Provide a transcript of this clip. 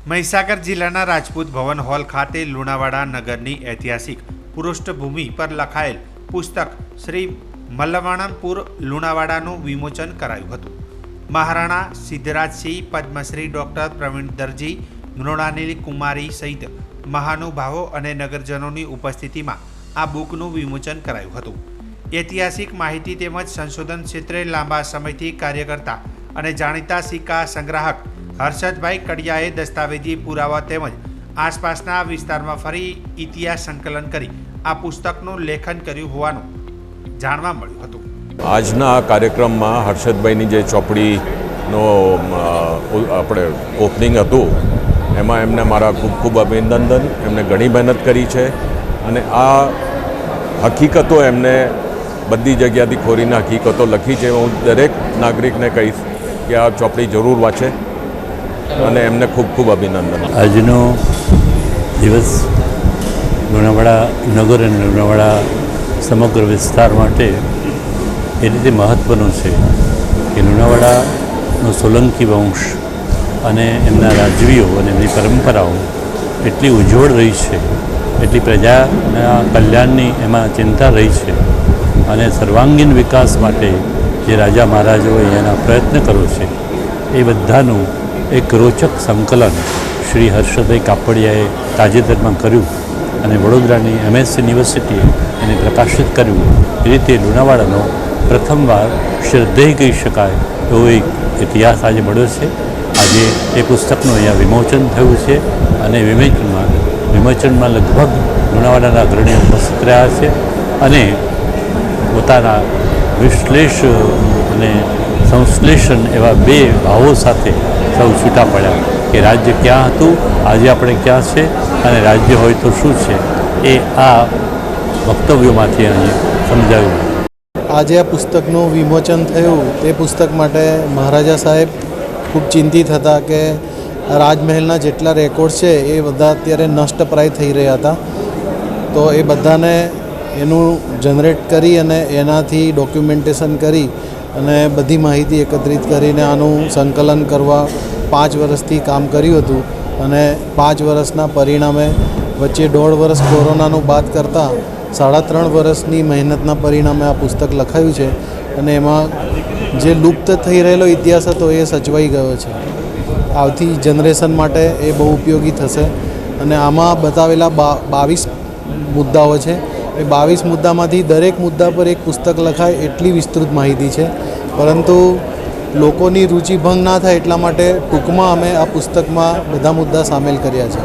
મહીસાગર જિલ્લાના રાજપૂત ભવન હોલ ખાતે લુણાવાડા નગરની ઐતિહાસિક પૃષ્ઠભૂમિ પર લખાયેલ પુસ્તક શ્રી મલ્લવાણમપુર લુણાવાડાનું વિમોચન કરાયું હતું। મહારાણા સિદ્ધરાજસિંહ, પદ્મશ્રી ડૉક્ટર પ્રવીણ દરજી, મૃણાલિની કુમારી સહિત મહાનુભાવો અને નગરજનોની ઉપસ્થિતિમાં આ બુકનું વિમોચન કરાયું હતું। ઐતિહાસિક માહિતી તેમજ સંશોધન ક્ષેત્રે લાંબા સમયથી કાર્ય કરતા અને જાણીતા સિક્કા સંગ્રાહક હર્ષદભાઈ કડિયાએ દસ્તાવેજી પુરાવા તેમજ આસપાસના વિસ્તારમાં ફરી ઇતિહાસ સંકલન કરી આ પુસ્તકનું લેખન કર્યું હોવાનું જાણવા મળ્યું હતું। આજના આ કાર્યક્રમમાં હર્ષદભાઈની જે ચોપડીનો આપણે ઓપનિંગ હતું એમાં એમને મારા ખૂબ ખૂબ અભિનંદન। એમને ઘણી મહેનત કરી છે અને આ હકીકતો એમને બધી જગ્યાથી ખોરીને હકીકતો લખી છે। હું દરેક નાગરિકને કહીશ કે આ ચોપડી જરૂર વાંચે અને એમને ખૂબ ખૂબ અભિનંદન। આજનો દિવસ લુણાવાડા નગર અને લુણાવાડા સમગ્ર વિસ્તાર માટે એ રીતે મહત્ત્વનો છે કે લુણાવાડાનો સોલંકી વંશ અને એમના રાજવીઓ અને એમની પરંપરાઓ એટલી ઉજ્જવળ રહી છે, એટલી પ્રજાના કલ્યાણની એમાં ચિંતા રહી છે અને સર્વાંગીણ વિકાસ માટે જે રાજા મહારાજોએ એના પ્રયત્ન કર્યો છે એ બધાનું એક રોચક સંકલન શ્રી હર્ષદભાઈ કાપડિયાએ તાજેતરમાં કર્યું અને વડોદરાની MS યુનિવર્સિટીએ એને પ્રકાશિત કર્યું। એ રીતે લુણાવાડાનો પ્રથમવાર શ્રદ્ધેય કહી શકાય એવો એક ઇતિહાસ આજે મળ્યો છે। આજે એ પુસ્તકનું અહીંયા વિમોચન થયું છે અને વિમોચનમાં લગભગ લુણાવાડાના અગ્રણીઓ ઉપસ્થિત રહ્યા છે અને પોતાના વિશ્લેષ અને સંશ્લેષણ એવા બે ભાવો સાથે સૌ છૂટા પડ્યા કે રાજ્ય ક્યાં હતું, આજે આપણે ક્યાં છે અને રાજ્ય હોય તો શું છે, એ આ વક્તવ્યોમાંથી અહીં સમજાવ્યું। આજે આ પુસ્તકનું વિમોચન થયું તે પુસ્તક માટે મહારાજા સાહેબ ખૂબ ચિંતિત હતા કે રાજમહેલના જેટલા રેકોર્ડ છે એ બધા અત્યારે નષ્ટપ્રાય થઈ રહ્યા હતા, તો એ બધાને એનું જનરેટ કરી અને એનાથી ડોક્યુમેન્ટેશન કરી અને બધી માહિતી એકત્રિત કરીને આનું સંકલન કરવા 5 વર્ષથી કામ કર્યું હતું અને 5 વર્ષના પરિણામે વચ્ચે 1.5 વર્ષ કોરોનાનું બાદ કરતાં 3.5 વર્ષની મહેનતના પરિણામે આ પુસ્તક લખાયું છે અને એમાં જે લુપ્ત થઈ રહેલો ઇતિહાસ હતો એ સચવાઈ ગયો છે। આવતી જનરેશન માટે એ બહુ ઉપયોગી થશે અને આમાં બતાવેલા 22 મુદ્દાઓ છે। એ 22 મુદ્દામાંથી દરેક મુદ્દા પર એક પુસ્તક લખાય એટલી વિસ્તૃત માહિતી છે, પરંતુ લોકોની રુચિ ભંગ ના થાય એટલા માટે ટૂંકમાં અમે આ પુસ્તકમાં બધા મુદ્દા સામેલ કર્યા છે।